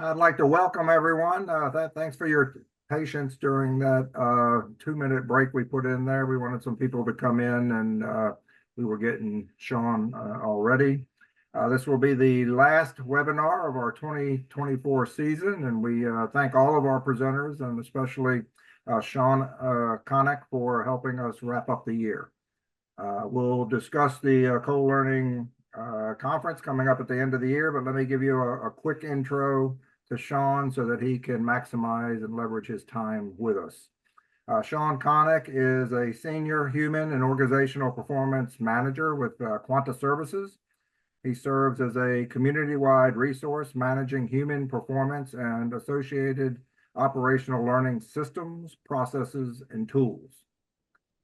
I'd like to welcome everyone. Thanks for your patience during that 2-minute break we put in there. We wanted some people to come in and we were getting Sean already. This will be the last webinar of our 2024 season, and we thank all of our presenters and especially Sean Connick for helping us wrap up the year. We'll discuss the co-learning conference coming up at the end of the year, but let me give you a quick intro to Sean so that he can maximize and leverage his time with us. Sean Connick is a senior human and organizational performance manager with Quanta Services. He serves as a community-wide resource managing human performance and associated operational learning systems, processes, and tools.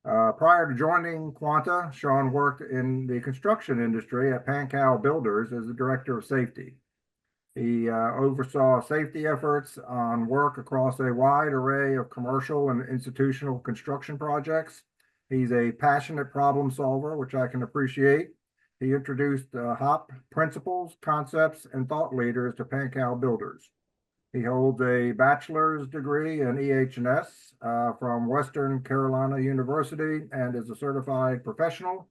Prior to joining Quanta, Sean worked in the construction industry at Pankow Builders as the director of safety. He oversaw safety efforts on work across a wide array of commercial and institutional construction projects. He's a passionate problem solver, which I can appreciate. He introduced HOP principles, concepts, and thought leaders to Pankow Builders. He holds a bachelor's degree in EH&S from Western Carolina University and is a certified professional.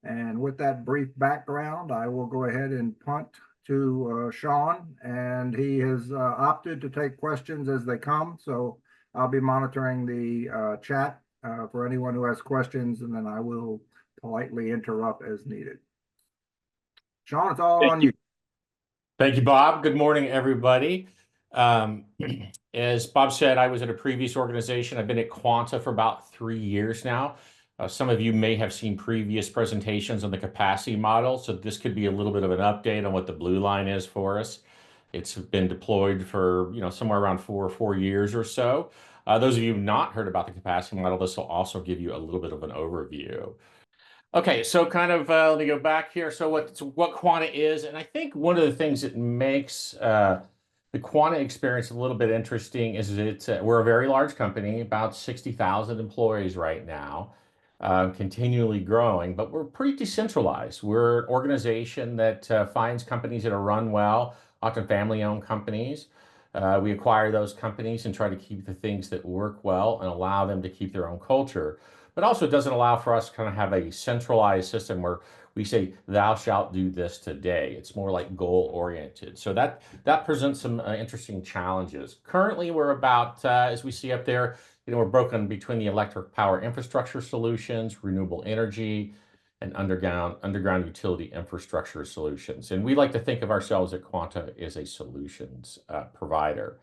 And with that brief background, I will go ahead and punt to Sean, and he has opted to take questions as they come. So I'll be monitoring the chat for anyone who has questions, and then I will politely interrupt as needed. Sean, it's all on you. Thank you, Bob. Good morning, everybody. As Bob said, I was at a previous organization. I've been at Quanta for about 3 years now. Some of you may have seen previous presentations on the capacity model, so this could be a little bit of an update on what the blue line is for us. It's been deployed for somewhere around 4 years or so. Those of you who have not heard about the capacity model, this will also give you a little bit of an overview. Okay, so kind of let me go back here. So what Quanta is, and I think one of the things that makes the Quanta experience a little bit interesting is that we're a very large company, about 60,000 employees right now, continually growing, but we're pretty decentralized. We're an organization that finds companies that are run well, often family-owned companies. We acquire those companies and try to keep the things that work well and allow them to keep their own culture. But also it doesn't allow for us to kind of have a centralized system where we say, thou shalt do this today. It's more like goal-oriented. So that presents some interesting challenges. Currently, we're about, as we see up there, we're broken between the electric power infrastructure solutions, renewable energy, and underground utility infrastructure solutions. And we like to think of ourselves at Quanta as a solutions provider.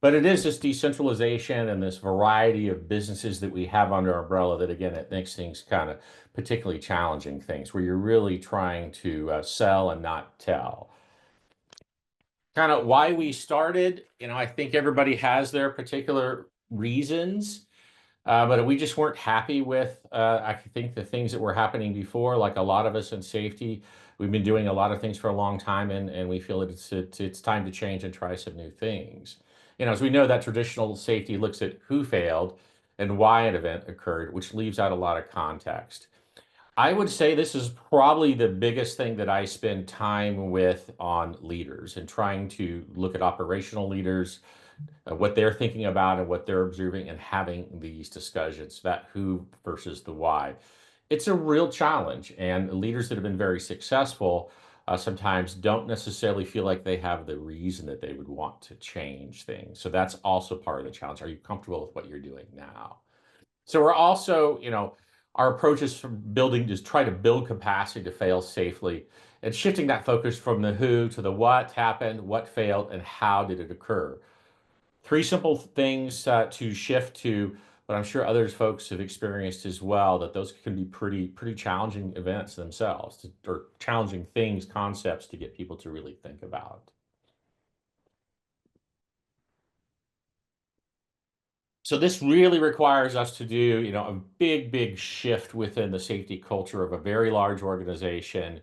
But it is this decentralization and this variety of businesses that we have under our umbrella that, again, it makes things kind of particularly challenging things where you're really trying to sell and not tell. Kind of why we started, I think everybody has their particular reasons, but we just weren't happy with, I think, the things that were happening before. Like a lot of us in safety, we've been doing a lot of things for a long time, and we feel that it's time to change and try some new things. As we know, that traditional safety looks at who failed and why an event occurred, which leaves out a lot of context. I would say this is probably the biggest thing that I spend time with on leaders and trying to look at operational leaders, what they're thinking about and what they're observing and having these discussions, that who versus the why. It's a real challenge, and leaders that have been very successful sometimes don't necessarily feel like they have the reason that they would want to change things. So that's also part of the challenge. Are you comfortable with what you're doing now? So we're also, our approach is from building, just try to build capacity to fail safely and shifting that focus from the who to the what happened, what failed, and how did it occur. 3 simple things to shift to, but I'm sure others folks have experienced as well, that those can be pretty challenging events themselves, or challenging things, concepts to get people to really think about. So this really requires us to do, a big shift within the safety culture of a very large organization.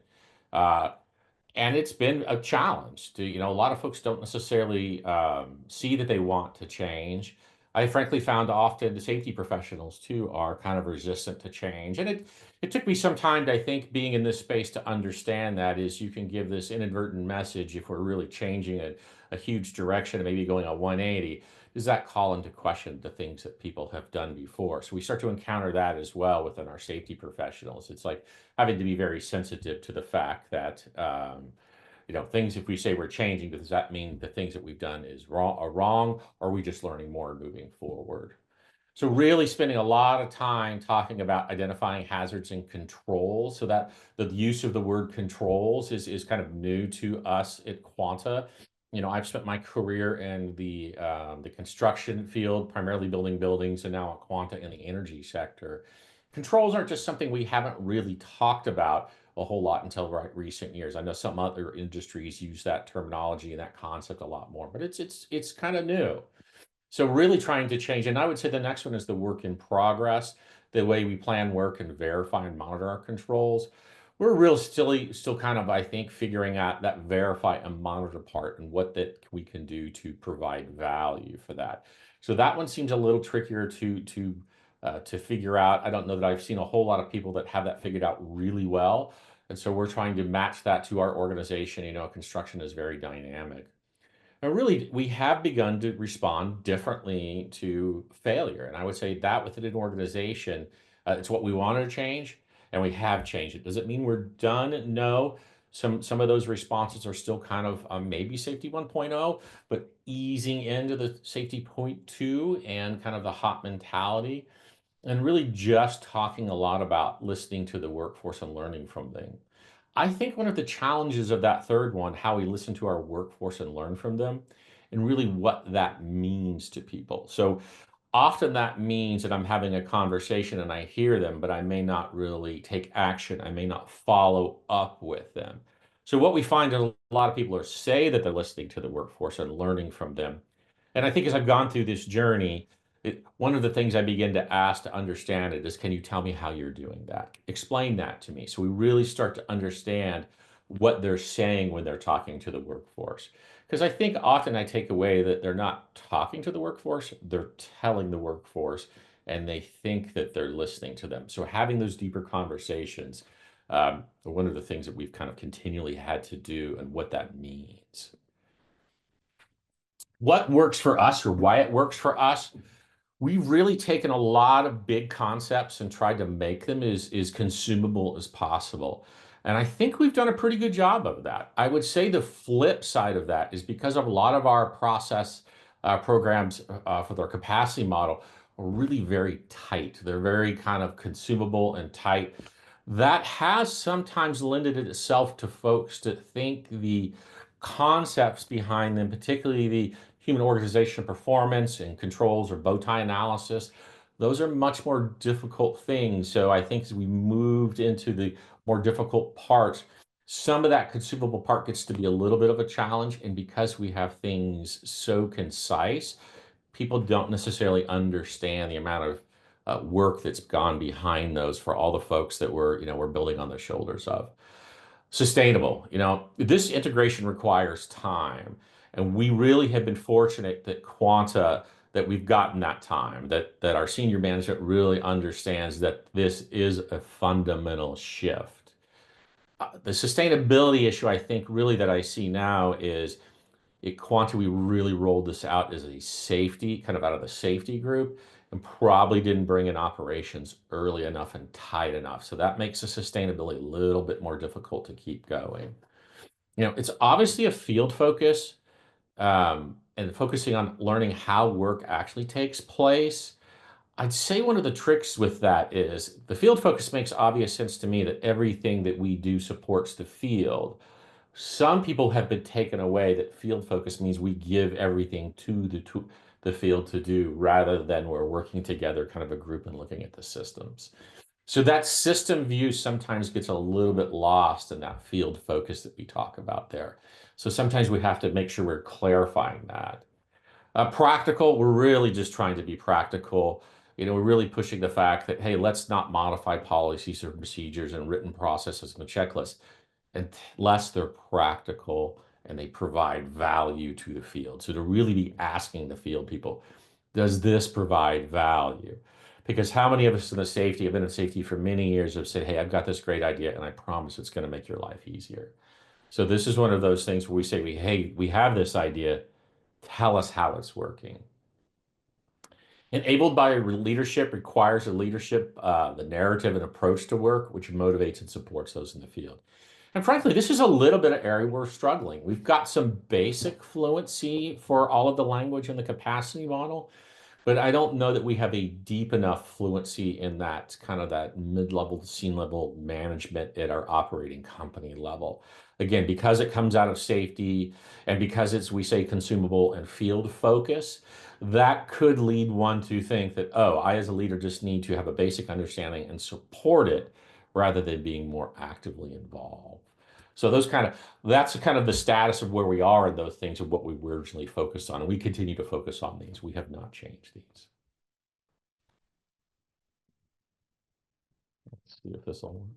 And it's been a challenge to, a lot of folks don't necessarily see that they want to change. I frankly found often the safety professionals too are kind of resistant to change. And it took me some time to, I think, being in this space to understand that is you can give this inadvertent message if we're really changing a huge direction and maybe going a 180, does that call into question the things that people have done before? So we start to encounter that as well within our safety professionals. It's like having to be very sensitive to the fact that, things, if we say we're changing, does that mean the things that we've done are wrong, or are we just learning more and moving forward? So really spending a lot of time talking about identifying hazards and controls, so that the use of the word controls is kind of new to us at Quanta. I've spent my career in the construction field, primarily building buildings, and now at Quanta in the energy sector. Controls aren't just something we haven't really talked about a whole lot until recent years. I know some other industries use that terminology and that concept a lot more, but it's kind of new. So really trying to change, and I would say the next one is the work in progress, the way we plan work and verify and monitor our controls. We're still kind of, I think, figuring out that verify and monitor part and what that we can do to provide value for that. So that one seems a little trickier to figure out. I don't know that I've seen a whole lot of people that have that figured out really well. And so we're trying to match that to our organization. Construction is very dynamic. And really, we have begun to respond differently to failure. And I would say that within an organization, it's what we wanted to change, and we have changed it. Does it mean we're done? No. Some of those responses are still kind of maybe safety 1.0, but easing into the safety point 2 and kind of the hot mentality, and really just talking a lot about listening to the workforce and learning from them. I think one of the challenges of that third one, how we listen to our workforce and learn from them, and really what that means to people. So often that means that I'm having a conversation and I hear them, but I may not really take action. I may not follow up with them. So what we find is a lot of people say that they're listening to the workforce and learning from them. And I think as I've gone through this journey, one of the things I begin to ask to understand it is, can you tell me how you're doing that? Explain that to me. So we really start to understand what they're saying when they're talking to the workforce. Because I think often I take away that they're not talking to the workforce, they're telling the workforce, and they think that they're listening to them. So having those deeper conversations, are one of the things that we've kind of continually had to do, and what that means. What works for us, or why it works for us? We've really taken a lot of big concepts and tried to make them as consumable as possible. And I think we've done a pretty good job of that. I would say the flip side of that is, because of a lot of our process programs for their capacity model are really very tight. They're very kind of consumable and tight. That has sometimes lended itself to folks to think the concepts behind them, particularly the human organization performance and controls or bow tie analysis, those are much more difficult things. So I think as we moved into the more difficult parts, some of that consumable part gets to be a little bit of a challenge. And because we have things so concise, people don't necessarily understand the amount of work that's gone behind those for all the folks that we're building on the shoulders of. Sustainable, this integration requires time, and we really have been fortunate that Quanta, that we've gotten that time, that our senior management really understands that this is a fundamental shift. The sustainability issue, I think, really that I see now is at Quanta, we really rolled this out as a safety, kind of out of the safety group, and probably didn't bring in operations early enough and tight enough. So that makes the sustainability a little bit more difficult to keep going. It's obviously a field focus, and focusing on learning how work actually takes place. I'd say one of the tricks with that is the field focus makes obvious sense to me, that everything that we do supports the field. Some people have been taken away that field focus means we give everything to the field to do, rather than we're working together, kind of a group, and looking at the systems. So that system view sometimes gets a little bit lost in that field focus that we talk about there. So sometimes we have to make sure we're clarifying that. Practical, we're really just trying to be practical. We're really pushing the fact that, hey, let's not modify policies or procedures and written processes and checklists unless they're practical and they provide value to the field. So to really be asking the field people, does this provide value? Because how many of us in the safety have been in safety for many years, have said, hey, I've got this great idea and I promise it's going to make your life easier. So this is one of those things where we say, hey, we have this idea, tell us how it's working. Enabled by leadership requires a leadership, the narrative and approach to work, which motivates and supports those in the field. And frankly, this is a little bit of area we're struggling. We've got some basic fluency for all of the language in the capacity model, but I don't know that we have a deep enough fluency in that kind of that mid-level to senior level management at our operating company level. Again, because it comes out of safety and because it's, we say, consumable and field focus, that could lead one to think that, oh, I as a leader just need to have a basic understanding and support it rather than being more actively involved. So that's kind of the status of where we are in those things of what we originally focused on. And we continue to focus on these. We have not changed these. Let's see if this will work.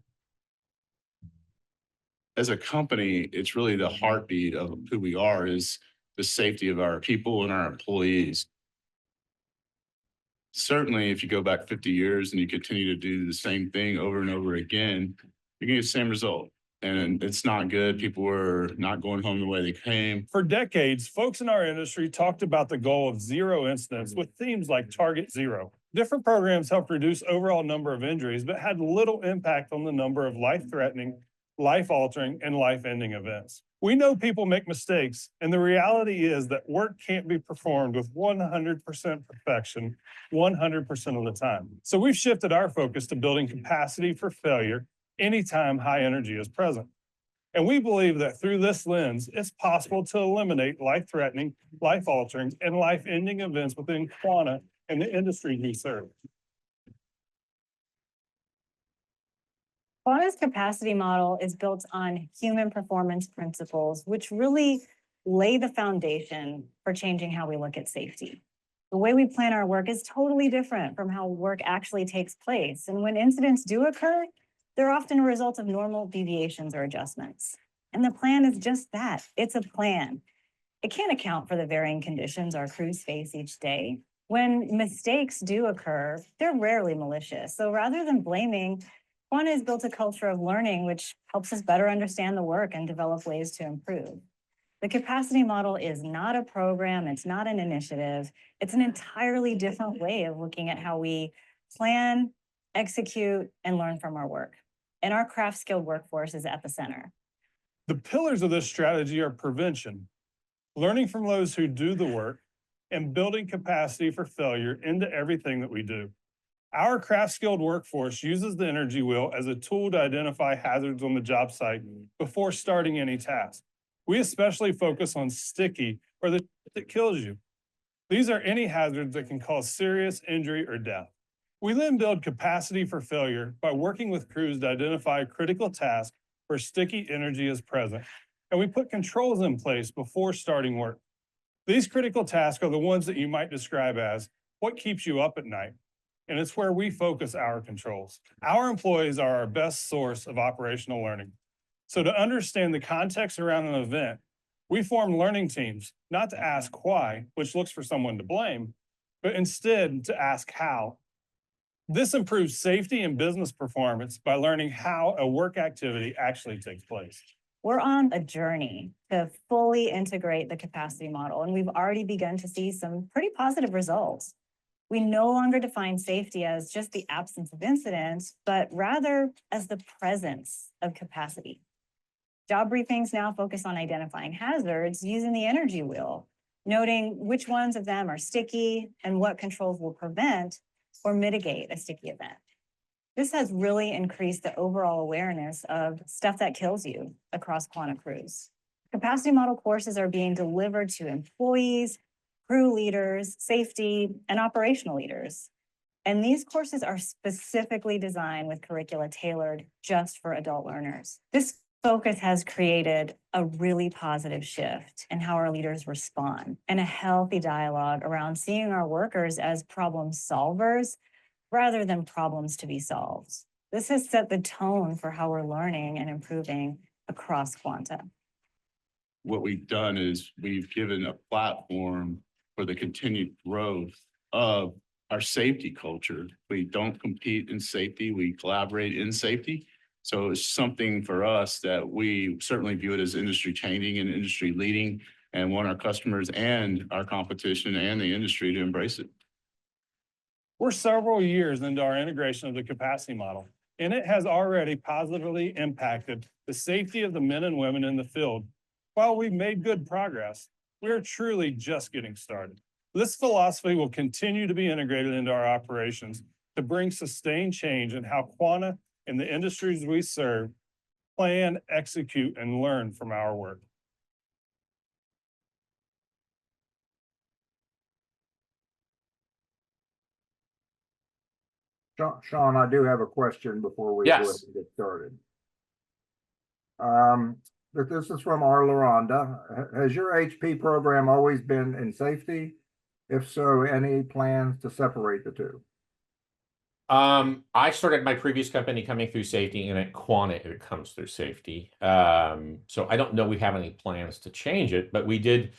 As a company, it's really the heartbeat of who we are, is the safety of our people and our employees. Certainly, if you go back 50 years and you continue to do the same thing over and over again, you're gonna get the same result. And it's not good. People were not going home the way they came. For decades, folks in our industry talked about the goal of zero incidents with themes like Target Zero. Different programs helped reduce overall number of injuries, but had little impact on the number of life-threatening, life-altering, and life-ending events. We know people make mistakes, and the reality is that work can't be performed with 100% perfection 100% of the time. So we've shifted our focus to building capacity for failure anytime high energy is present. And we believe that through this lens, it's possible to eliminate life-threatening, life-altering, and life-ending events within Quanta and the industry we serve. Quanta's capacity model is built on human performance principles, which really lay the foundation for changing how we look at safety. The way we plan our work is totally different from how work actually takes place. And when incidents do occur, they're often a result of normal deviations or adjustments. And the plan is just that. It's a plan. It can't account for the varying conditions our crews face each day. When mistakes do occur, they're rarely malicious. So rather than blaming, Quanta has built a culture of learning, which helps us better understand the work and develop ways to improve. The capacity model is not a program. It's not an initiative. It's an entirely different way of looking at how we plan, execute, and learn from our work. And our craft skilled workforce is at the center. The pillars of this strategy are prevention, learning from those who do the work, and building capacity for failure into everything that we do. Our craft skilled workforce uses the energy wheel as a tool to identify hazards on the job site before starting any task. We especially focus on sticky, or the that kills you. These are any hazards that can cause serious injury or death. We then build capacity for failure by working with crews to identify critical tasks where sticky energy is present, and we put controls in place before starting work. These critical tasks are the ones that you might describe as what keeps you up at night, and it's where we focus our controls. Our employees are our best source of operational learning. So to understand the context around an event, we form learning teams, not to ask why, which looks for someone to blame, but instead to ask how. This improves safety and business performance by learning how a work activity actually takes place. We're on a journey to fully integrate the capacity model, and we've already begun to see some pretty positive results. We no longer define safety as just the absence of incidents, but rather as the presence of capacity. Job briefings now focus on identifying hazards using the energy wheel, noting which ones of them are sticky and what controls will prevent or mitigate a sticky event. This has really increased the overall awareness of stuff that kills you across Quanta crews. Capacity model courses are being delivered to employees, crew leaders, safety, and operational leaders. And these courses are specifically designed with curricula tailored just for adult learners. This focus has created a really positive shift in how our leaders respond and a healthy dialogue around seeing our workers as problem solvers rather than problems to be solved. This has set the tone for how we're learning and improving across Quanta. What we've done is we've given a platform for the continued growth of our safety culture. We don't compete in safety, we collaborate in safety. So it's something for us that we certainly view it as industry changing and industry leading, and want our customers and our competition and the industry to embrace it. We're several years into our integration of the capacity model, and it has already positively impacted the safety of the men and women in the field. While we've made good progress, we are truly just getting started. This philosophy will continue to be integrated into our operations to bring sustained change in how Quanta and the industries we serve plan, execute, and learn from our work. Sean, I do have a question before we go ahead Yes. and get started. This is from our LaRonda. Has your HP program always been in safety? If so, any plans to separate the two? I started my previous company coming through safety, and at Quanta it comes through safety. So I don't know we have any plans to change it, but we did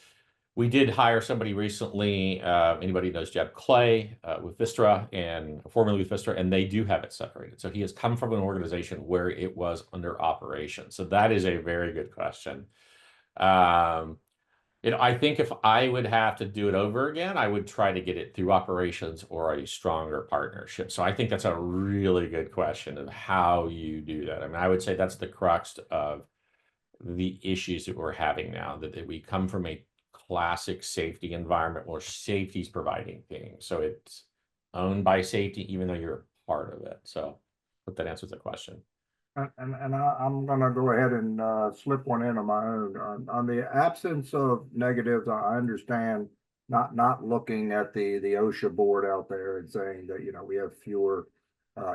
hire somebody recently. Anybody knows Jeb Clay with Vistra, and formerly with Vistra, and they do have it separated. So he has come from an organization where it was under operation. So that is a very good question. I think if I would have to do it over again, I would try to get it through operations or a stronger partnership. So I think that's a really good question of how you do that. I mean, I would say that's the crux of the issues that we're having now, that we come from a classic safety environment where safety is providing things. So it's owned by safety, even though you're a part of it. So hope that answers the question. I'm gonna go ahead and slip one in on my own. On the absence of negatives, I understand not looking at the OSHA board out there and saying that, we have fewer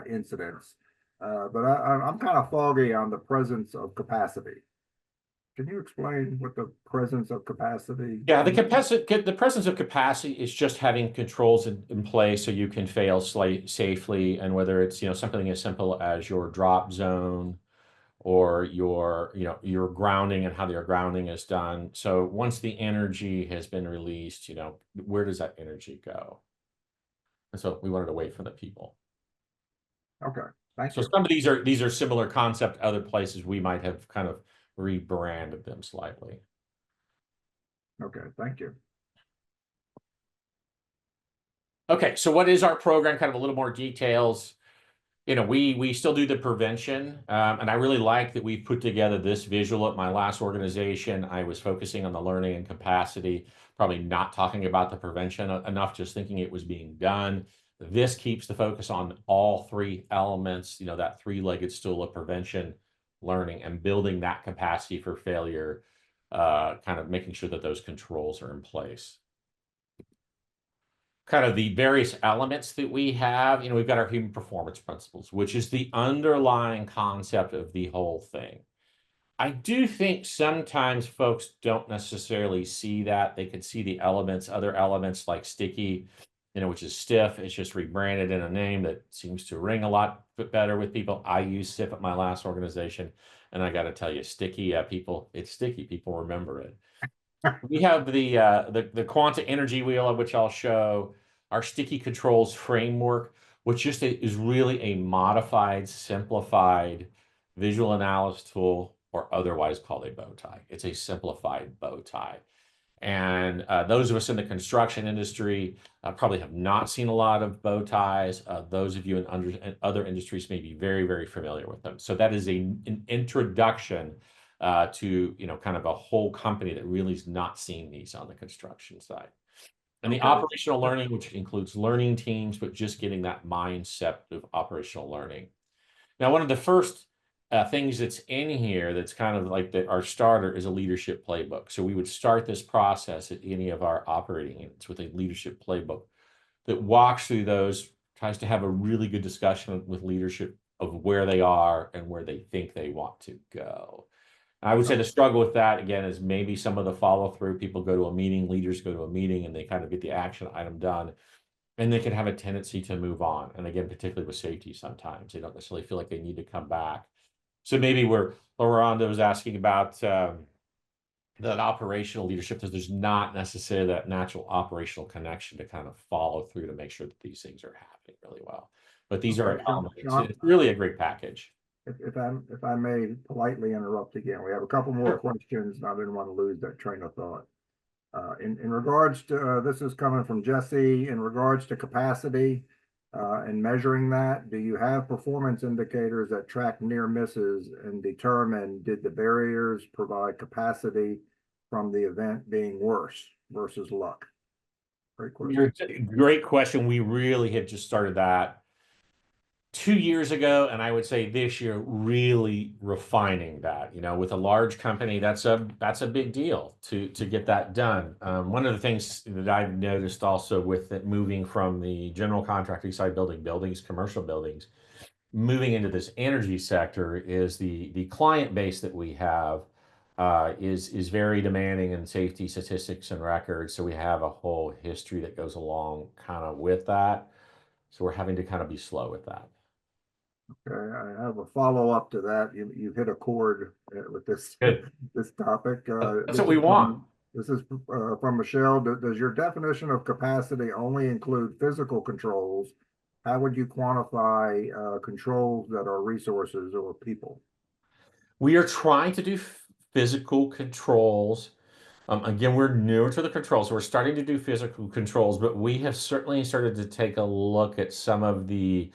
incidents. But I'm kind of foggy on the presence of capacity. Can you explain what the presence of capacity? Yeah, the presence of capacity is just having controls in place so you can fail safely, and whether it's something as simple as your drop zone or your grounding and how your grounding is done. So once the energy has been released, where does that energy go? And so we wanted to wait for the people. Okay, thank So you. some of these are similar concept. Other places we might have kind of rebranded them slightly. Okay, thank you. Okay, so what is our program? Kind of a little more details. We still do the prevention, and I really like that we put together this visual. At my last organization, I was focusing on the learning and capacity, probably not talking about the prevention enough, just thinking it was being done. This keeps the focus on all three elements, that three-legged stool of prevention, learning, and building that capacity for failure, kind of making sure that those controls are in place. Kind of the various elements that we have, we've got our human performance principles, which is the underlying concept of the whole thing. I do think sometimes folks don't necessarily see that. They can see the elements, other elements like sticky, which is stiff. It's just rebranded in a name that seems to ring a lot better with people. I used SIF at my last organization, and I got to tell you, sticky people, it's sticky. People remember it. We have the Quanta Energy Wheel, of which I'll show, our sticky controls framework, which just is really a modified, simplified visual analysis tool, or otherwise called a bow tie. It's a simplified bow tie. And those of us in the construction industry probably have not seen a lot of bow ties. Those of you in other industries may be very, very familiar with them. So that is an introduction to kind of a whole company that really is not seeing these on the construction side. And the operational learning, which includes learning teams, but just getting that mindset of operational learning. Now, one of the first things that's in here that's kind of like our starter is a leadership playbook. So we would start this process at any of our operating units with a leadership playbook that walks through those, tries to have a really good discussion with leadership of where they are and where they think they want to go. I would say the struggle with that, again, is maybe some of the follow through. People go to a meeting, leaders go to a meeting, and they kind of get the action item done, and they can have a tendency to move on. And again, particularly with safety, sometimes they don't necessarily feel like they need to come back. So maybe where LaRonda was asking about that operational leadership, there's not necessarily that natural operational connection to kind of follow through to make sure that these things are happening really well. But these are elements. It's really a great package. If I may politely interrupt again, we have a couple more questions, and I didn't want to lose that train of thought. In regards to, this is coming from Jesse, in regards to capacity, and measuring that, do you have performance indicators that track near misses and determine did the barriers provide capacity from the event being worse versus luck? Great question. Great question. We really had just started that 2 years ago, and I would say this year really refining that. With a large company, that's a big deal to get that done. One of the things that I've noticed also with it moving from the general contracting side, building buildings, commercial buildings, moving into this energy sector, is the client base that we have is very demanding in safety statistics and records. So we have a whole history that goes along kind of with that. So we're having to kind of be slow with that. Okay, I have a follow-up to that. You hit a chord with this Good. this topic. That's what we want. This is from Michelle. Does your definition of capacity only include physical controls? How would you quantify controls that are resources or people? We are trying to do physical controls. Again, we're newer to the controls, so we're starting to do physical controls, but we have certainly started to take a look at some of the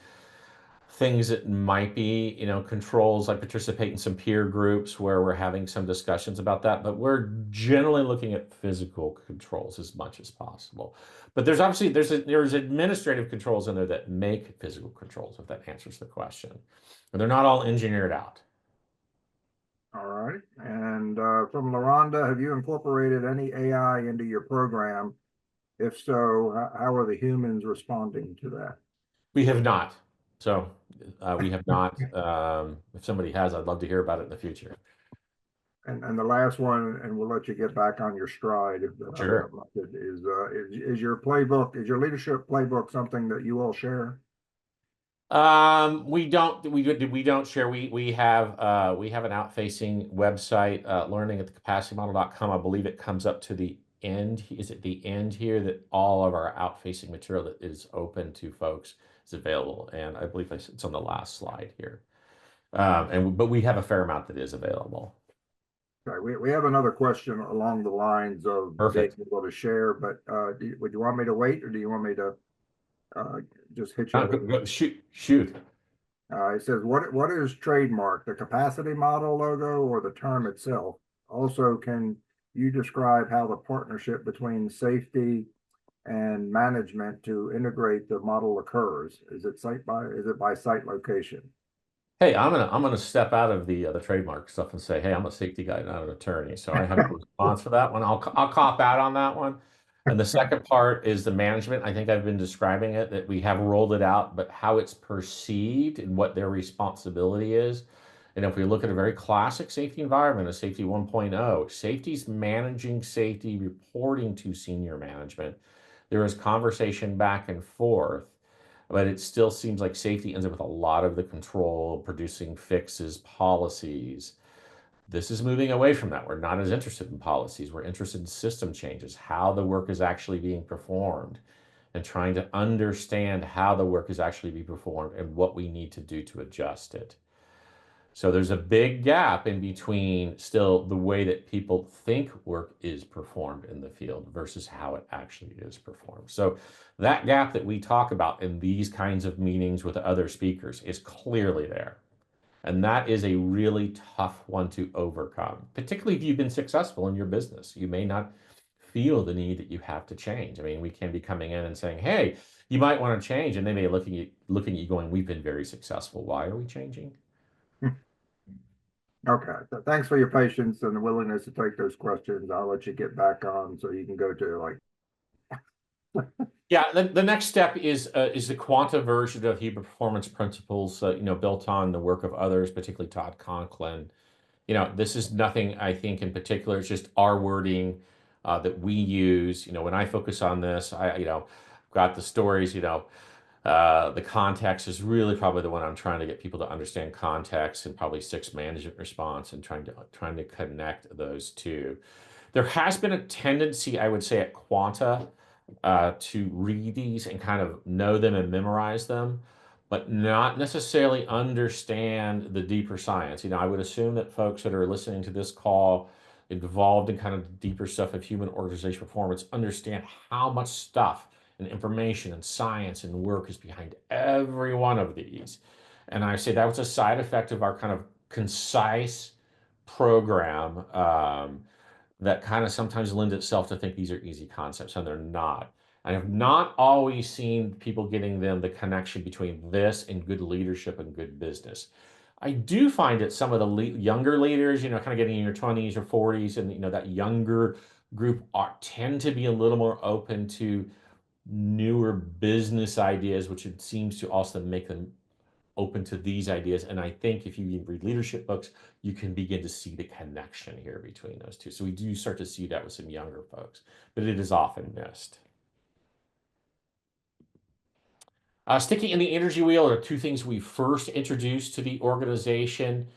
things that might be, controls. I participate in some peer groups where we're having some discussions about that, but we're generally looking at physical controls as much as possible. But there's obviously there's administrative controls in there that make physical controls, if that answers the question. But they're not all engineered out. All right. And from LaRonda, have you incorporated any AI into your program? If so, how are the humans responding to that? We have not. So we have not. If somebody has, I'd love to hear about it in the future. And the last one, and we'll let you get back on your stride if Sure. is your playbook, is your leadership playbook something that you all share? We don't share. We have an out-facing website, learning at thecapacitymodel.com. I believe it comes up to the end. Is it the end here that all of our out-facing material that is open to folks is available? And I believe it's on the last slide here. But we have a fair amount that is available. Okay, we have another question along the lines of being able to share, but would you want me to wait, or do you want me to just hit you? Shoot. It says, what is trademark, the capacity model logo or the term itself? Also, can you describe how the partnership between safety and management to integrate the model occurs? Is it by site location? Hey, I'm gonna step out of the trademark stuff and say, hey, I'm a safety guy, not an attorney, so I have a response for that one. I'll cop out on that one. And the second part is the management. I think I've been describing it, that we have rolled it out, but how it's perceived and what their responsibility is. And if we look at a very classic safety environment, a safety 1.0, safety's managing safety, reporting to senior management. There is conversation back and forth, but it still seems like safety ends up with a lot of the control, producing fixes, policies. This is moving away from that. We're not as interested in policies. We're interested in system changes, how the work is actually being performed, and trying to understand how the work is actually being performed and what we need to do to adjust it. So there's a big gap in between still the way that people think work is performed in the field versus how it actually is performed. So that gap that we talk about in these kinds of meetings with other speakers is clearly there. And that is a really tough one to overcome, particularly if you've been successful in your business. You may not feel the need that you have to change. I mean, we can be coming in and saying, hey, you might want to change. And they may be looking at you going, we've been very successful. Why are we changing? Okay, thanks for your patience and the willingness to take those questions. I'll let you get back on so you can go to Yeah, the next step is the quanta version of Human Performance Principles, built on the work of others, particularly Todd Conklin. This is nothing I think in particular. It's just our wording that we use. When I focus on this, I got the stories. The context is really probably the one I'm trying to get people to understand context, and probably 6 management response, and trying to connect those two. There has been a tendency, I would say, at Quanta to read these and kind of know them and memorize them. but not necessarily understand the deeper science. I would assume that folks that are listening to this call, involved in kind of the deeper stuff of human organization performance, understand how much stuff and information and science and work is behind every one of these. And I say that was a side effect of our kind of concise program, that kind of sometimes lends itself to think these are easy concepts, and they're not. I have not always seen people getting the connection between this and good leadership and good business. I do find that some of the younger leaders, kind of getting in your 20s or 40s, and that younger group tend to be a little more open to newer business ideas, which it seems to also make them open to these ideas. And I think if you read leadership books, you can begin to see the connection here between those two. So we do start to see that with some younger folks, but it is often missed. Sticking in the energy wheel are two things we first introduced to the organization.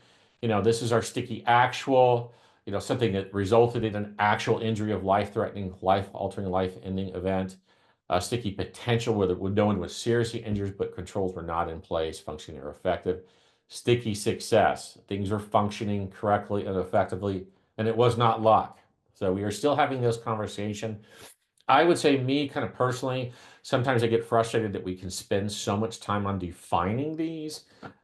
This is our sticky actual, something that resulted in an actual injury of life-threatening, life-altering, life-ending event. Sticky potential, where no one was seriously injured, but controls were not in place, functioning or effective. Sticky success, things were functioning correctly and effectively, and it was not luck. So we are still having this conversation. I would say, me kind of personally, sometimes I get frustrated that we can spend so much time on defining these.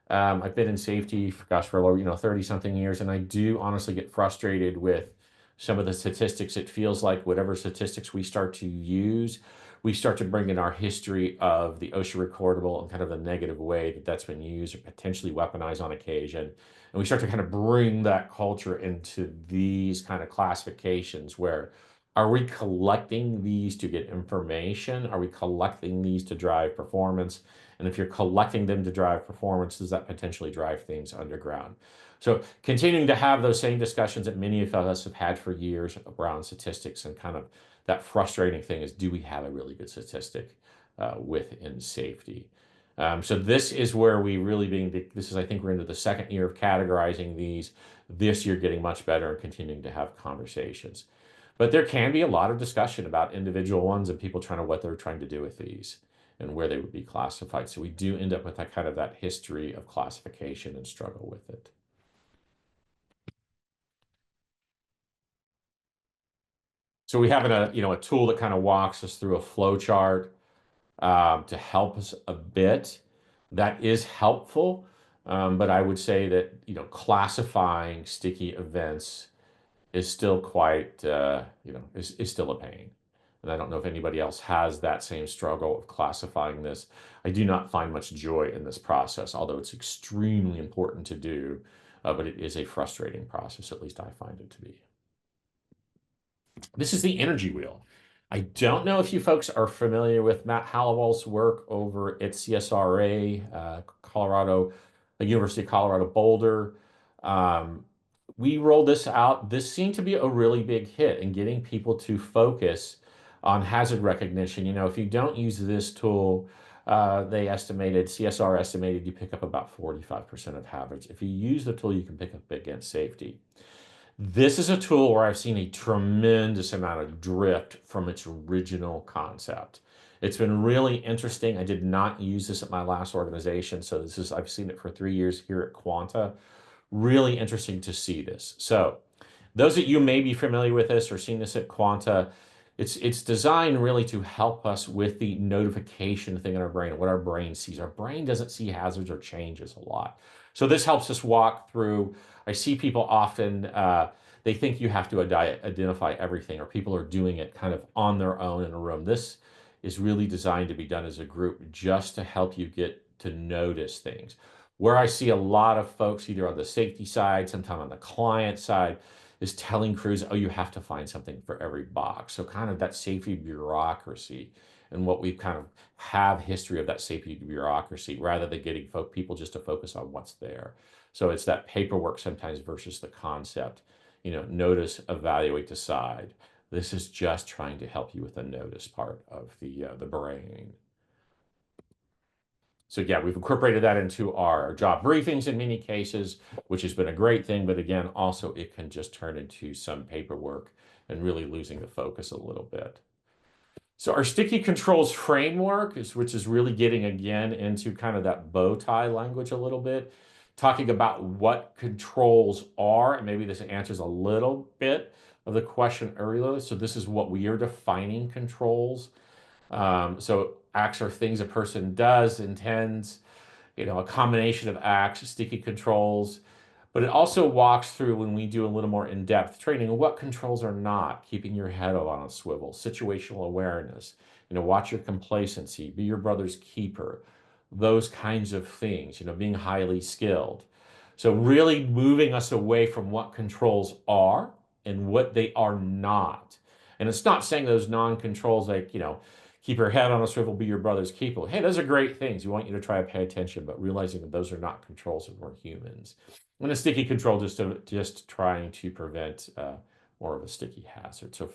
I've been in safety, for 30 something years, and I do honestly get frustrated with some of the statistics. It feels like whatever statistics we start to use, we start to bring in our history of the OSHA recordable and kind of the negative way that that's been used or potentially weaponized on occasion. And we start to kind of bring that culture into these kind of classifications where, are we collecting these to get information? Are we collecting these to drive performance? And if you're collecting them to drive performance, does that potentially drive things underground? So continuing to have those same discussions that many of us have had for years around statistics, and kind of that frustrating thing is, do we have a really good statistic within safety? So this is where we really I think we're into the second year of categorizing these. This year getting much better and continuing to have conversations. But there can be a lot of discussion about individual ones and people what they're trying to do with these and where they would be classified. So we do end up with that history of classification and struggle with it. So we have a tool that kind of walks us through a flow chart to help us a bit. That is helpful, but I would say that classifying sticky events is still quite, is still a pain. And I don't know if anybody else has that same struggle of classifying this. I do not find much joy in this process, although it's extremely important to do, but it is a frustrating process, at least I find it to be. This is the energy wheel. I don't know if you folks are familiar with Matt Halliwell's work over at CSRA, University of Colorado Boulder. We rolled this out. This seemed to be a really big hit in getting people to focus on hazard recognition. If you don't use this tool, CSR estimated you pick up about 45% of hazards. If you use the tool, you can pick up against safety. This is a tool where I've seen a tremendous amount of drift from its original concept. It's been really interesting. I did not use this at my last organization, so I've seen it for 3 years here at Quanta. Really interesting to see this. So those of you may be familiar with this or seen this at Quanta, it's designed really to help us with the notification thing in our brain, what our brain sees. Our brain doesn't see hazards or changes a lot. So this helps us walk through. I see people often, they think you have to identify everything, or people are doing it kind of on their own in a room. This is really designed to be done as a group, just to help you get to notice things. Where I see a lot of folks, either on the safety side, sometimes on the client side, is telling crews, oh, you have to find something for every box. So kind of that safety bureaucracy, and what we kind of have history of that safety bureaucracy, rather than getting people just to focus on what's there. So it's that paperwork sometimes versus the concept. Notice, evaluate, decide. This is just trying to help you with the notice part of the brain. So yeah, we've incorporated that into our job briefings in many cases, which has been a great thing. But again, also it can just turn into some paperwork and really losing the focus a little bit. So our sticky controls framework which is really getting again into kind of that bow tie language a little bit, talking about what controls are, and maybe this answers a little bit of the question earlier. So this is what we are defining controls. So acts are things a person does, intends, a combination of acts, sticky controls. But it also walks through, when we do a little more in-depth training, what controls are not: keeping your head on a swivel, situational awareness, watch your complacency, be your brother's keeper, those kinds of things, being highly skilled. So really moving us away from what controls are and what they are not. And it's not saying those non-controls like, keep your head on a swivel, be your brother's keeper. Hey, those are great things. We want you to try to pay attention, but realizing that those are not controls and we're humans. And a sticky control just trying to prevent more of a sticky hazard. So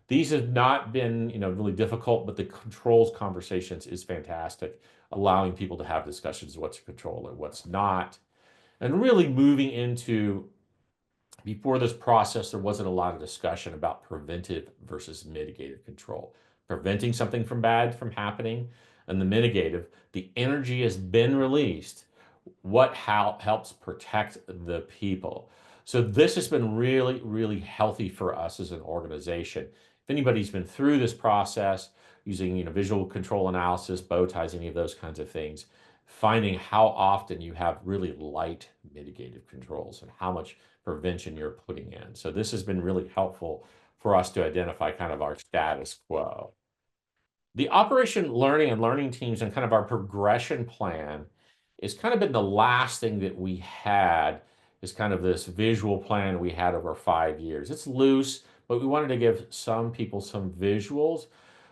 these have not been, really difficult, but the controls conversations is fantastic, allowing people to have discussions of what's a control and what's not. And really moving into, before this process, there wasn't a lot of discussion about preventive versus mitigative control. Preventing something from bad from happening, and the mitigative, the energy has been released. What helps protect the people. So this has been really, really healthy for us as an organization. If anybody's been through this process using, visual control analysis, bow ties, any of those kinds of things, finding how often you have really light mitigative controls and how much prevention you're putting in. So this has been really helpful for us to identify kind of our status quo. The operation learning and learning teams and kind of our progression plan is kind of been the last thing that we had, is kind of this visual plan we had over 5 years. It's loose, but we wanted to give some people some visuals.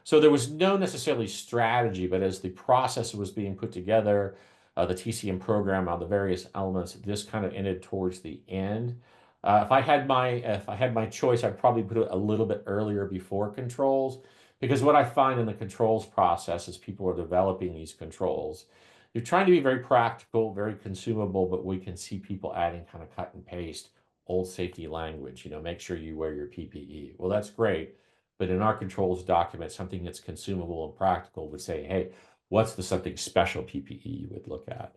So there was no necessarily strategy, but as the process was being put together, the TCM program on the various elements, this kind of ended towards the end. If I had my choice, I'd probably put it a little bit earlier before controls, because what I find in the controls process is people are developing these controls. You're trying to be very practical, very consumable, but we can see people adding kind of cut and paste old safety language, make sure you wear your PPE. Well, that's great. But in our controls document, something that's consumable and practical would say, hey, what's the something special PPE you would look at?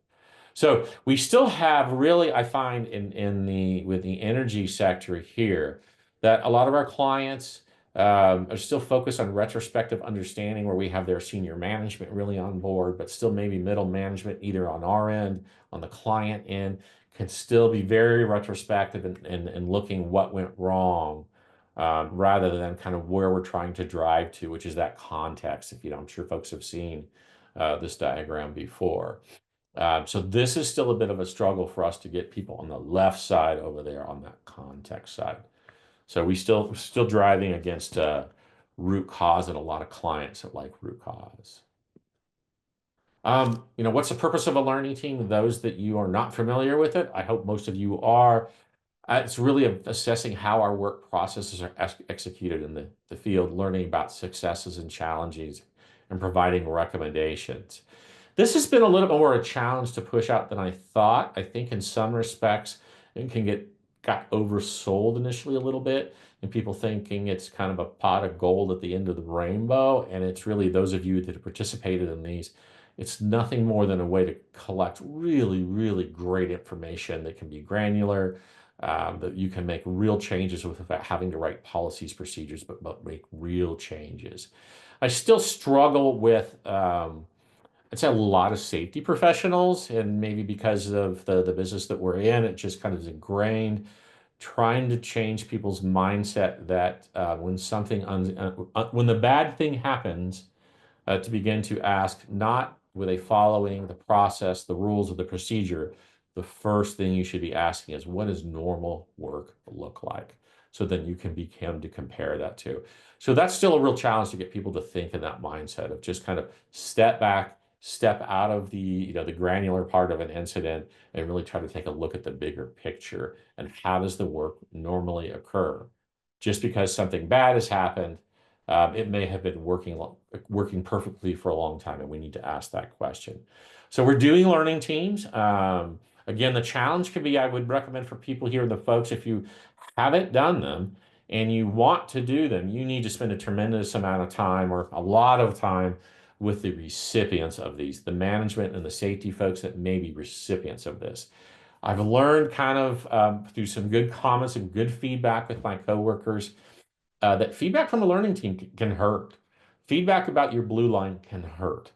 So we still have, really, I find with the energy sector here, that a lot of our clients are still focused on retrospective understanding, where we have their senior management really on board, but still maybe middle management, either on our end, on the client end, can still be very retrospective and looking what went wrong, rather than kind of where we're trying to drive to, which is that context. I'm sure folks have seen this diagram before. So this is still a bit of a struggle for us to get people on the left side over there on that context side. So we're still driving against root cause, and a lot of clients that like root cause. What's the purpose of a learning team? Those that you are not familiar with it, I hope most of you are. It's really assessing how our work processes are executed in the field, learning about successes and challenges, and providing recommendations. This has been a little bit more a challenge to push out than I thought. I think in some respects it got oversold initially a little bit, and people thinking it's kind of a pot of gold at the end of the rainbow. And it's really, those of you that have participated in these, it's nothing more than a way to collect really, really great information that can be granular, that you can make real changes without having to write policies, procedures, but make real changes. I still struggle with, I'd say, a lot of safety professionals, and maybe because of the business that we're in, it just kind of is ingrained, trying to change people's mindset that when the bad thing happens, to begin to ask, not were they following the process, the rules, or the procedure. The first thing you should be asking is, what does normal work look like? So then you can begin to compare that to. So that's still a real challenge, to get people to think in that mindset of just kind of step back, step out of the granular part of an incident, and really try to take a look at the bigger picture and how does the work normally occur. Just because something bad has happened, it may have been working perfectly for a long time, and we need to ask that question. So we're doing learning teams. Again, the challenge could be, I would recommend for people here, the folks, if you haven't done them, and you want to do them, you need to spend a tremendous amount of time or a lot of time with the recipients of these, the management and the safety folks that may be recipients of this. I've learned kind of through some good comments and good feedback with my coworkers that feedback from a learning team can hurt. Feedback about your blue line can hurt.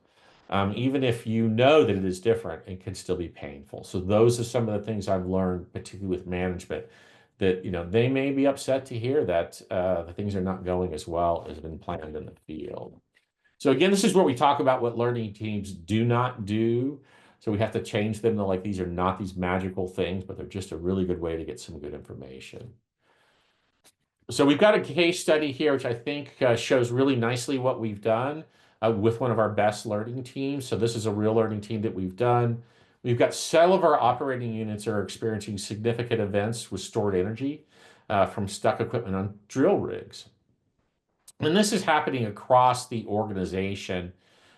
Even if you know that it is different, it can still be painful. So those are some of the things I've learned, particularly with management, that they may be upset to hear that the things are not going as well as been planned in the field. So again, this is where we talk about what learning teams do not do. So we have to change them to like, these are not these magical things, but they're just a really good way to get some good information. So we've got a case study here, which I think shows really nicely what we've done with one of our best learning teams. So this is a real learning team that we've done. We've got several of our operating units are experiencing significant events with stored energy from stuck equipment on drill rigs. And this is happening across the organization.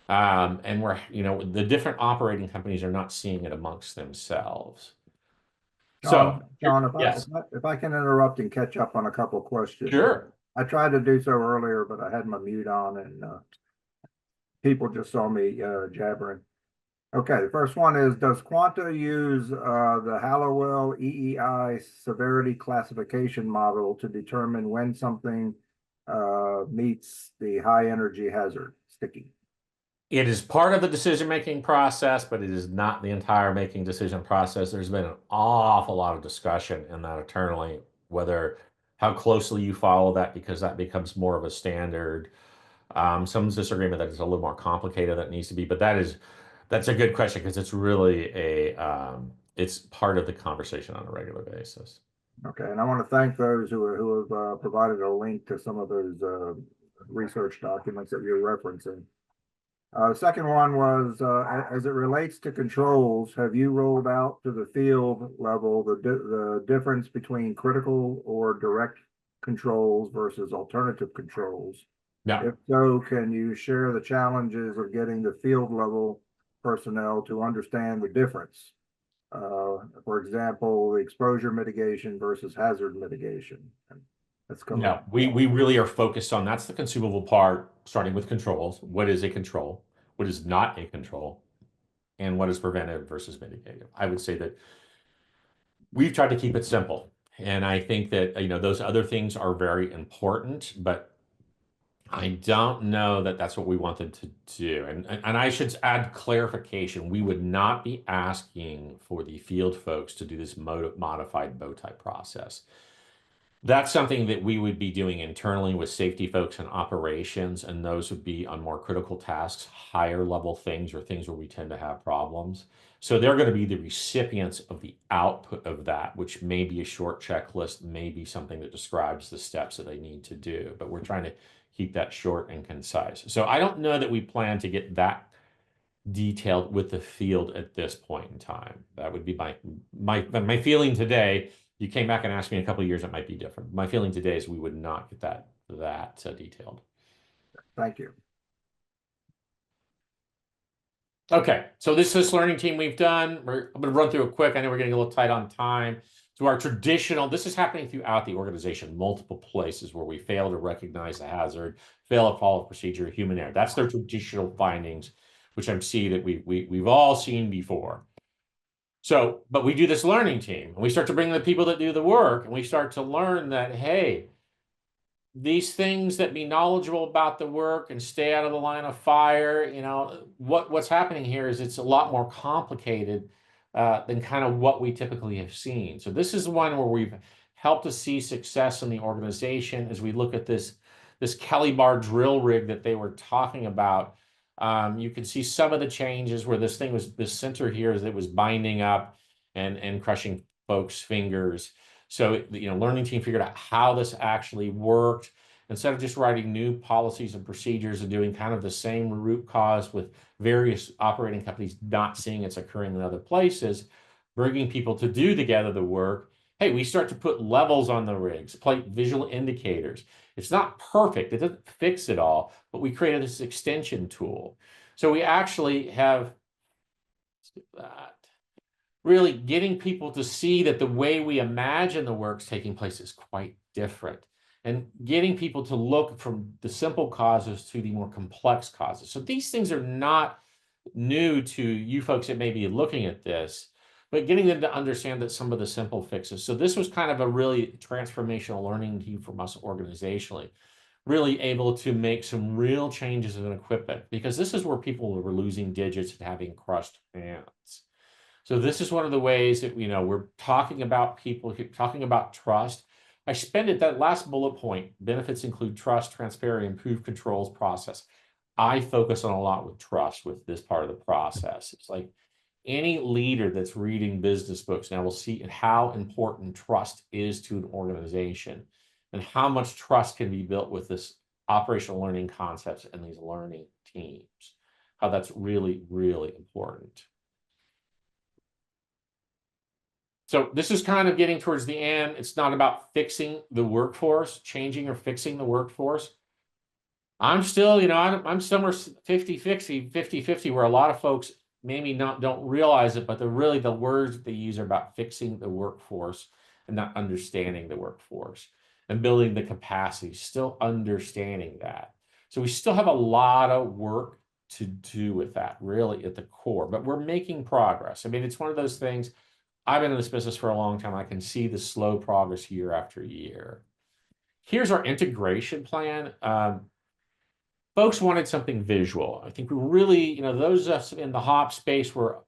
And where, the different operating companies are not seeing it amongst themselves. So, John, yes, if I can interrupt and catch up on a couple of questions. sure. I tried to do so earlier, but I had my mute on and people just saw me jabbering. Okay, the first one is, does Quanta use the Hallowell EEI severity classification model to determine when something meets the high energy hazard, sticky? It is part of the decision-making process, but it is not the entire making decision process. There's been an awful lot of discussion in that internally, how closely you follow that, because that becomes more of a standard. Some disagreement that it's a little more complicated than it needs to be, but that's a good question because it's really it's part of the conversation on a regular basis. Okay, and I want to thank those who have provided a link to some of those research documents that you're referencing. The second one was, as it relates to controls, have you rolled out to the field level the difference between critical or direct controls versus alternative controls? Yeah. If so, can you share the challenges of getting the field level personnel to understand the difference? For example, the exposure mitigation versus hazard mitigation. That's coming No, up. we really are focused on, that's the consumable part, starting with controls. What is a control? What is not a control? And what is preventive versus mitigative? I would say that we've tried to keep it simple. And I think that, those other things are very important, but I don't know that that's what we wanted to do. And I should add clarification. We would not be asking for the field folks to do this modified bow tie process. That's something that we would be doing internally with safety folks and operations, and those would be on more critical tasks, higher level things, or things where we tend to have problems. So they're going to be the recipients of the output of that, which may be a short checklist, may be something that describes the steps that they need to do, but we're trying to keep that short and concise. So I don't know that we plan to get that detailed with the field at this point in time. That would be my feeling today. You came back and asked me in a couple of years, it might be different. My feeling today is we would not get that detailed. Thank you. Okay, so this learning team we've done, I'm going to run through it quick. I know we're getting a little tight on time. So our traditional, this is happening throughout the organization, multiple places where we fail to recognize the hazard, fail to follow procedure, human error. That's their traditional findings, which I'm seeing that we've all seen before. So, but we do this learning team, and we start to bring the people that do the work, and we start to learn that, hey, these things that be knowledgeable about the work and stay out of the line of fire, what's happening here is it's a lot more complicated than kind of what we typically have seen. So this is one where we've helped to see success in the organization as we look at this Kelly bar drill rig that they were talking about. You can see some of the changes where this center here is it was binding up and crushing folks' fingers. So, learning team figured out how this actually worked. Instead of just writing new policies and procedures and doing kind of the same root cause with various operating companies not seeing it's occurring in other places, bringing people to do together the work. Hey, we start to put levels on the rigs, plate visual indicators. It's not perfect. It doesn't fix it all, but we created this extension tool. So we actually have really getting people to see that the way we imagine the work's taking place is quite different. and getting people to look from the simple causes to the more complex causes. So these things are not new to you folks that may be looking at this, but getting them to understand that some of the simple fixes. So this was kind of a really transformational learning team from us organizationally, really able to make some real changes in equipment, because this is where people were losing digits and having crushed hands. So this is one of the ways that, we're talking about people, talking about trust. I spend it, that last bullet point, benefits include trust, transparency, improved controls process. I focus on a lot with trust with this part of the process. It's like any leader that's reading business books now will see how important trust is to an organization and how much trust can be built with this operational learning concepts and these learning teams, how that's really, really important. So this is kind of getting towards the end. It's not about fixing the workforce, changing or fixing the workforce. I'm still, I'm somewhere 50-50, where a lot of folks maybe don't realize it, but the words that they use are about fixing the workforce and not understanding the workforce and building the capacity, still understanding that. So we still have a lot of work to do with that, really at the core, but we're making progress. I mean, it's one of those things. I've been in this business for a long time. I can see the slow progress year after year. Here's our integration plan. Folks wanted something visual. I think we really, those of us in the hop space were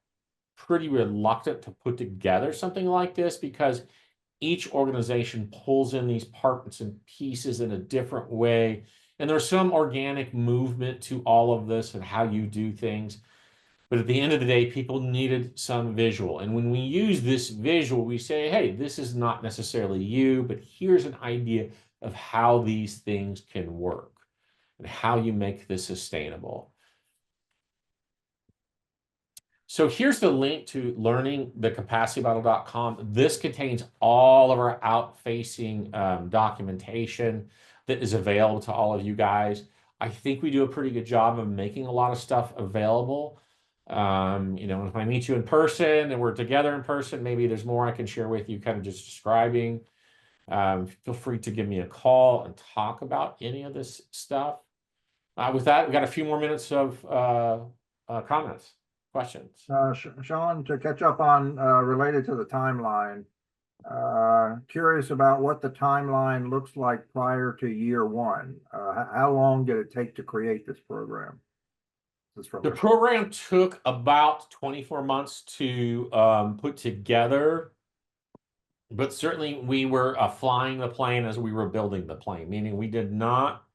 pretty reluctant to put together something like this, because each organization pulls in these parts and pieces in a different way. And there's some organic movement to all of this and how you do things. But at the end of the day, people needed some visual. And when we use this visual, we say, hey, this is not necessarily you, but here's an idea of how these things can work and how you make this sustainable. So here's the link to learningthecapacitymodel.com. This contains all of our out-facing documentation that is available to all of you guys. I think we do a pretty good job of making a lot of stuff available. If I meet you in person and we're together in person, maybe there's more I can share with you, kind of just describing. Feel free to give me a call and talk about any of this stuff. With that, we've got a few more minutes of comments, questions. Sean, to catch up on related to the timeline, curious about what the timeline looks like prior to year one. How long did it take to create this program? The program took about 24 months to put together, but certainly we were flying the plane as we were building the plane, meaning we did not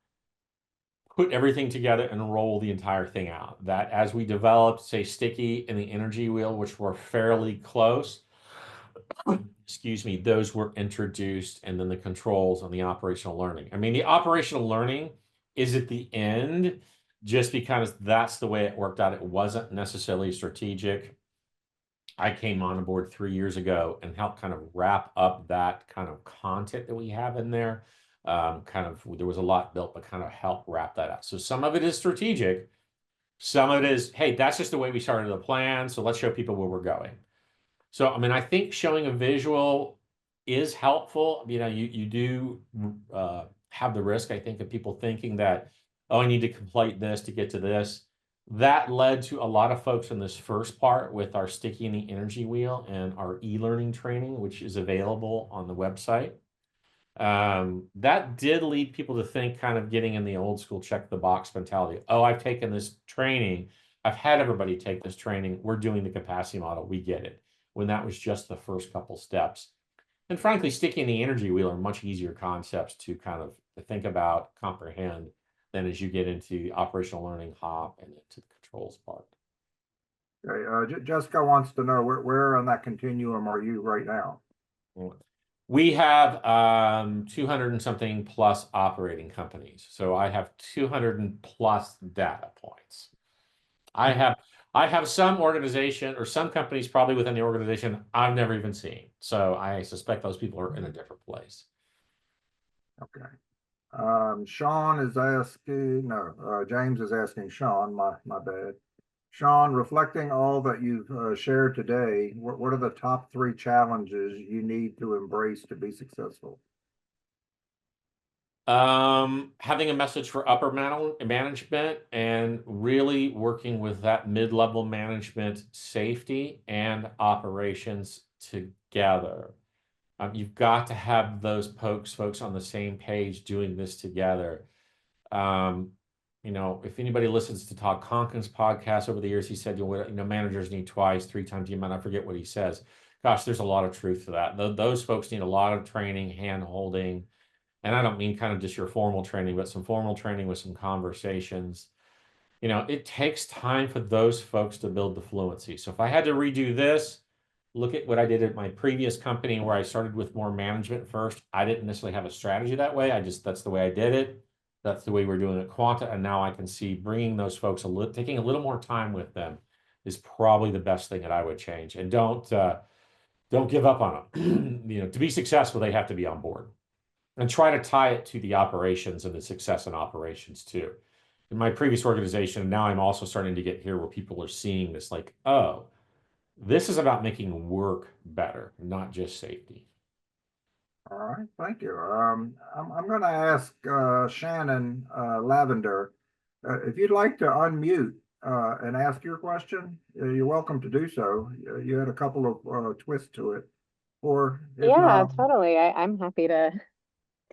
put everything together and roll the entire thing out. That as we developed, say, Sticky and the energy wheel, which were fairly close, excuse me, those were introduced, and then the controls on the operational learning. I mean, the operational learning is at the end, just because that's the way it worked out. It wasn't necessarily strategic. I came on board 3 years ago and helped kind of wrap up that kind of content that we have in there. There was a lot built, but kind of help wrap that up. So some of it is strategic. Some of it is, hey, that's just the way we started the plan. So let's show people where we're going. So, I mean, I think showing a visual is helpful. You do have the risk, I think, of people thinking that, oh, I need to complete this to get to this. That led to a lot of folks in this first part with our Sticky and the Energy Wheel and our e-learning training, which is available on the website. That did lead people to think, kind of getting in the old school check the box mentality. Oh, I've taken this training. I've had everybody take this training. We're doing the capacity model. We get it. When that was just the first couple steps. And frankly, Sticky and the Energy Wheel are much easier concepts to kind of think about, comprehend, than as you get into the operational learning hop and into the controls part. Okay, Jessica wants to know where on that continuum are you right now? We have 200 and something plus operating companies. So I have 200 and plus data points. I have some organization or some companies probably within the organization I've never even seen. So I suspect those people are in a different place. Okay. Sean is asking, no, James is asking Sean, my bad. Sean, reflecting all that you've shared today, what are the top 3 challenges you need to embrace to be successful? Having a message for upper management and really working with that mid-level management, safety and operations together. You've got to have those folks on the same page doing this together. If anybody listens to Todd Conkin's podcast over the years, he said, managers need twice, 3 times the amount. I forget what he says. Gosh, there's a lot of truth to that. Those folks need a lot of training, hand holding. And I don't mean kind of just your formal training, but some formal training with some conversations. It takes time for those folks to build the fluency. So if I had to redo this, look at what I did at my previous company where I started with more management first. I didn't necessarily have a strategy that way. That's the way I did it. That's the way we're doing it at Quanta. And now I can see bringing those folks, taking a little more time with them is probably the best thing that I would change. And don't give up on them. To be successful, they have to be on board. And try to tie it to the operations and the success in operations too. In my previous organization, now I'm also starting to get here where people are seeing this like, oh, this is about making work better, not just safety. All right, thank you. I'm going to ask Shannon Lavender, if you'd like to unmute and ask your question, you're welcome to do so. You had a couple of twists to it. Or if Yeah, not, totally. I'm happy to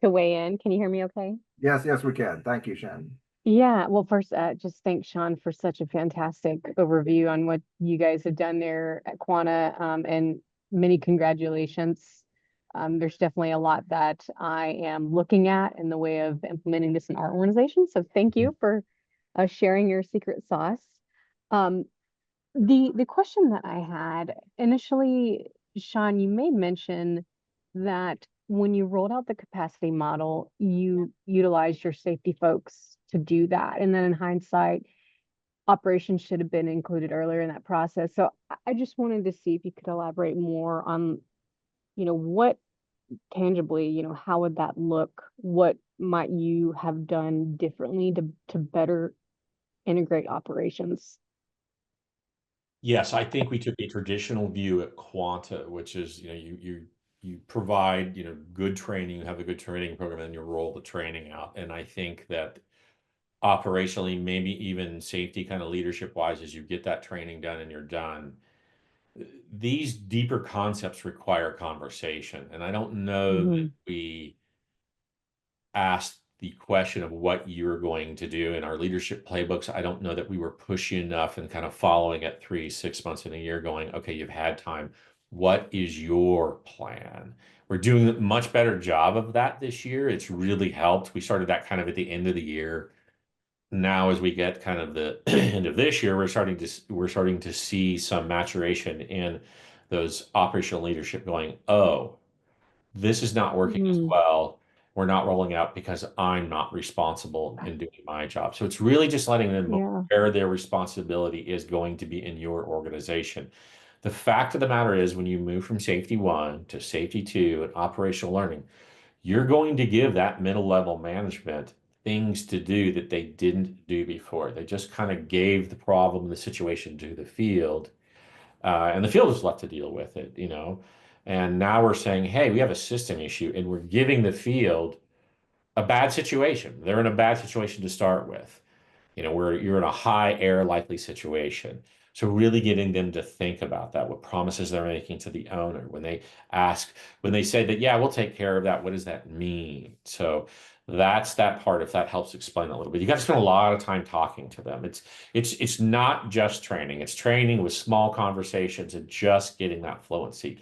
weigh in. Can you hear me okay? yes, we can. Thank you, Shannon. Yeah, well, first, just thank Sean for such a fantastic overview on what you guys have done there at Quanta, and many congratulations. There's definitely a lot that I am looking at in the way of implementing this in our organization. So thank you for sharing your secret sauce. Um, the question that I had initially, Sean, you made mention that when you rolled out the capacity model, you utilized your safety folks to do that. And then in hindsight, operations should have been included earlier in that process. So I just wanted to see if you could elaborate more on, what tangibly, how would that look? What might you have done differently to better integrate operations? Yes, I think we took a traditional view at Quanta, which is, you provide, good training, you have a good training program, and you roll the training out. And I think that operationally, maybe even safety kind of leadership wise, as you get that training done and you're done, these deeper concepts require conversation. And I don't know that we asked the question of what you're going to do in our leadership playbooks. I don't know that we were pushy enough and kind of following it 3, 6 months in a year going, okay, you've had time. What is your plan? We're doing a much better job of that this year. It's really helped. We started that kind of at the end of the year. Now, as we get kind of the end of this year, we're starting to see some maturation in those operational leadership going, oh, this is not working as well. We're not rolling out because I'm not responsible in doing my job. So it's really just letting them know where their responsibility is going to be in your organization. The fact of the matter is, when you move from safety 1 to safety 2 and operational learning, you're going to give that middle level management things to do that they didn't do before. They just kind of gave the problem, the situation to the field, and the field is left to deal with it, And now we're saying, hey, we have a system issue, and we're giving the field a bad situation. They're in a bad situation to start with. Where you're in a high error likely situation. So really getting them to think about that, what promises they're making to the owner when they say that, yeah, we'll take care of that. What does that mean? So that's that part, if that helps explain a little bit. You got to spend a lot of time talking to them. It's not just training. It's training with small conversations and just getting that fluency.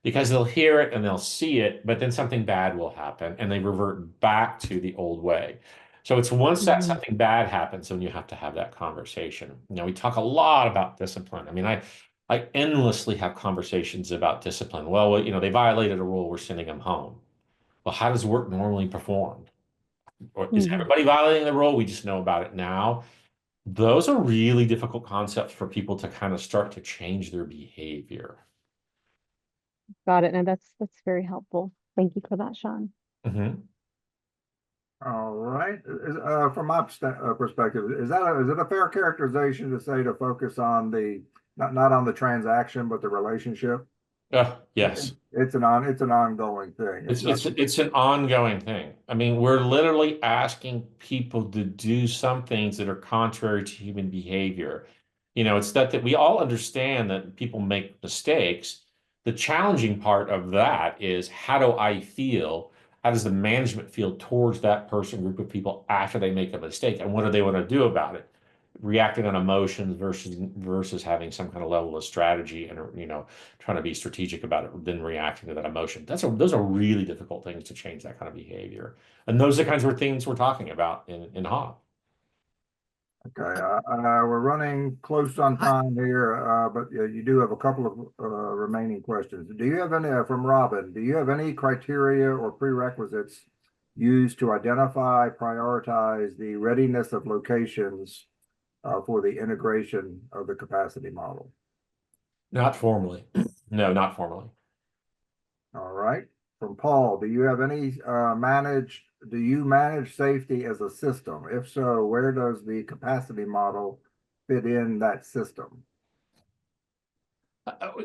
Because they'll hear it and they'll see it, but then something bad will happen and they revert back to the old way. So it's once that something bad happens, then you have to have that conversation. We talk a lot about discipline. I mean, I endlessly have conversations about discipline. Well, they violated a rule, we're sending them home. Well, how does work normally performed? Or is everybody violating the rule? We just know about it now. Those are really difficult concepts for people to kind of start to change their behavior. Got it. And that's very helpful. Thank you for that, Sean. All right. From my perspective, is it a fair characterization to say to focus on not on the transaction, but the relationship? Yes. It's an ongoing thing. It's an ongoing thing. I mean, we're literally asking people to do some things that are contrary to human behavior. It's that we all understand that people make mistakes. The challenging part of that is, how do I feel? How does the management feel towards that person, group of people, after they make a mistake? And what do they want to do about it? Reacting on emotions versus having some kind of level of strategy and trying to be strategic about it, then reacting to that emotion. Those are really difficult things to change, that kind of behavior. And those are the kinds of things we're talking about in HOP. Okay, we're running close on time here, but you do have a couple of remaining questions. Do you have any, from Robin, do you have any criteria or prerequisites used to identify, prioritize the readiness of locations for the integration of the capacity model? Not formally. No, not formally. All right. From Paul, do you have any do you manage safety as a system? If so, where does the capacity model fit in that system?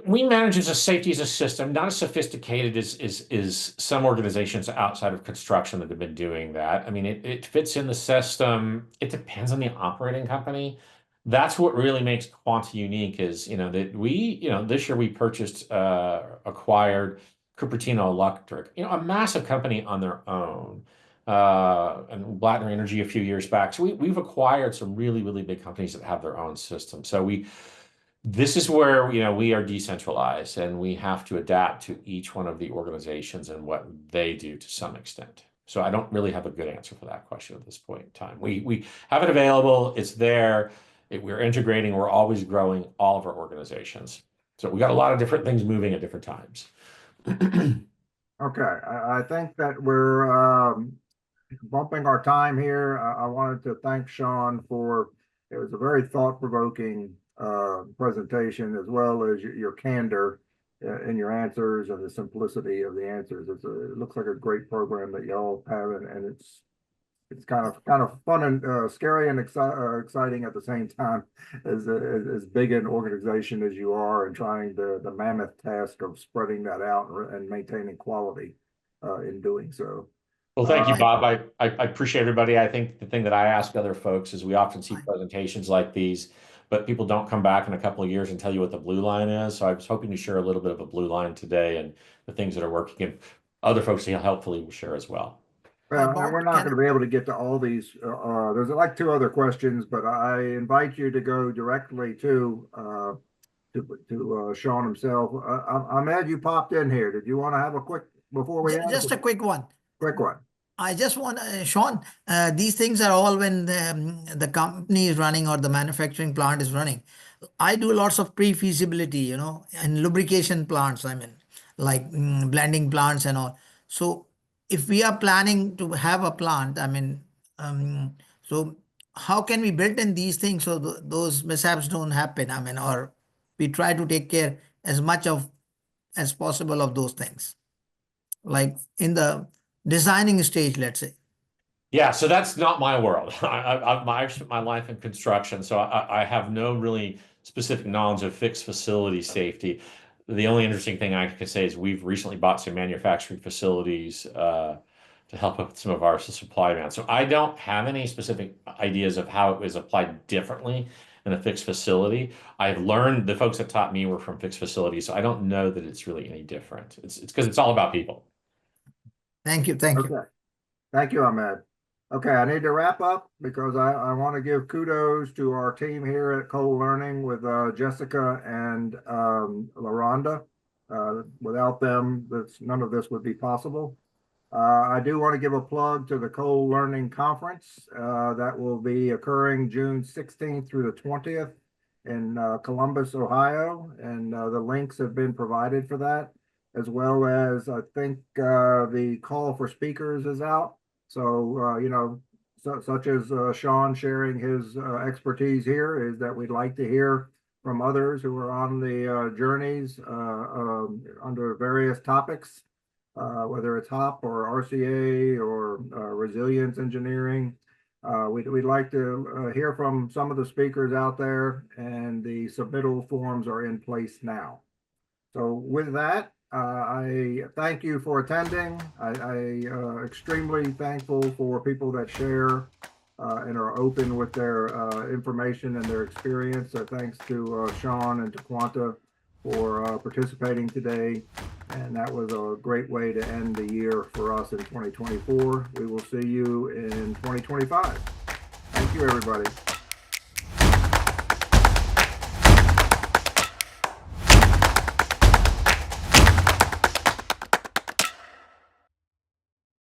We manage as a safety as a system, not as sophisticated as some organizations outside of construction that have been doing that. I mean, it fits in the system. It depends on the operating company. That's what really makes Quanta unique is, that this year we acquired Cupertino Electric, a massive company on their own, and Blattner Energy a few years back. So we've acquired some really, really big companies that have their own system. So this is where, we are decentralized, and we have to adapt to each one of the organizations and what they do to some extent. So I don't really have a good answer for that question at this point in time. We have it available. It's there. We're integrating. We're always growing all of our organizations. So we got a lot of different things moving at different times. Okay, I think that we're bumping our time here. I wanted to thank Sean it was a very thought-provoking presentation, as well as your candor in your answers and the simplicity of the answers. It looks like a great program that y'all have, and it's kind of fun and scary and exciting at the same time, as big an organization as you are, and trying the mammoth task of spreading that out and maintaining quality in doing so. Well, thank you, Bob. I appreciate everybody. I think the thing that I ask other folks is, we often see presentations like these, but people don't come back in a couple of years and tell you what the blue line is. So I was hoping to share a little bit of a blue line today, and the things that are working, and other folks hopefully will share as well. Well, and we're not going to be able to get to all these. There's like 2 other questions, but I invite you to go directly to Sean himself. Ahmed, you popped in here. Did you want to have a quick, before we Just a quick one. Quick one. I just want, Sean, these things are all when the company is running or the manufacturing plant is running. I do lots of pre-feasibility, and lubrication plants, like blending plants and all. So if we are planning to have a plant, so how can we build in these things so those mishaps don't happen? Or we try to take care as much as possible of those things, like in the designing stage, let's say. Yeah, so that's not my world. I've spent my life in construction, so I have no really specific knowledge of fixed facility safety. The only interesting thing I can say is we've recently bought some manufacturing facilities to help with some of our supply demand. So I don't have any specific ideas of how it was applied differently in a fixed facility. I've learned, the folks that taught me were from fixed facilities, so I don't know that it's really any different. It's because it's all about people. Thank you. Thank you. Okay. Thank you, Ahmed. Okay, I need to wrap up because I want to give kudos to our team here at Cole Learning with Jessica and LaRonda. Without them, none of this would be possible. I do want to give a plug to the Cole Learning Conference that will be occurring June 16th through the 20th in Columbus, Ohio, and the links have been provided for that, as well as I think the call for speakers is out. So, such as Sean sharing his expertise here, is that we'd like to hear from others who are on the journeys under various topics, whether it's HOP or RCA or resilience engineering. We'd like to hear from some of the speakers out there, and the submittal forms are in place now. So with that, I thank you for attending. I extremely thankful for people that share and are open with their information and their experience. So thanks to Sean and to Quanta for participating today. And that was a great way to end the year for us in 2024. We will see you in 2025. Thank you, everybody.